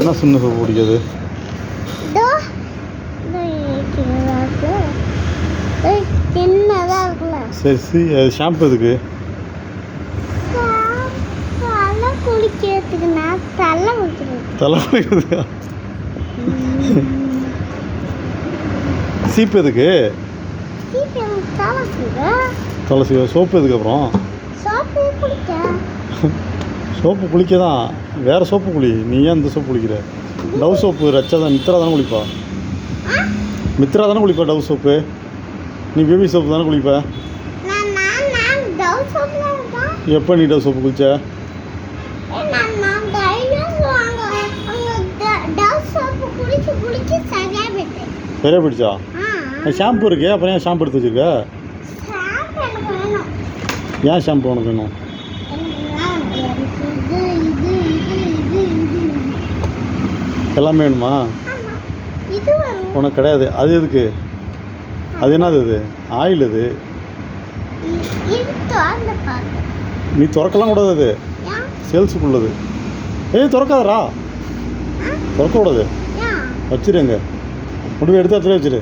என்ன சின்ன சோப்பு பிடிக்காது? சரி அது ஷாம்பு எதுக்கு? தலை குளிக்கிறதுக்கா? சீப்பு எதுக்கு? தலை சீவ. சோப்பு எதுக்கு அப்புறம்? சோப்பு குளிக்க தான். வேறு சோப்பு குளி. நீ ஏன் இந்த சோப்பு குளிக்கிற? டவ் சோப்பு ரச்சா தான். மித்ரா தானே குளிப்பா. மித்ரா தானே குளிப்பா டவ் சோப்பு. நீ பேபி சோப்பு தானே குளிப்ப. எப்போ நீ டவ் சோப்பு குளிச்ச? சரியா போயிடுச்சா? ஷாம்பு இருக்கு. அப்புறம் ஏன் ஷாம்பு எடுத்து வச்சிருக்க? ஏன் ஷாம்பு உனக்கு வேணும்? எல்லாமே வேணுமா? உனக்கு கிடையாது. அது எதுக்கு? அது என்னது? அது ஆயில். அது நீ திறக்கலாம் கூடாது. அது சேல்ஸுக்குள்ளது. திறக்காதரா. திறக்கக்கூடாது. வச்சிருங்க. கொண்டு போய் எடுத்து வச்சிரு.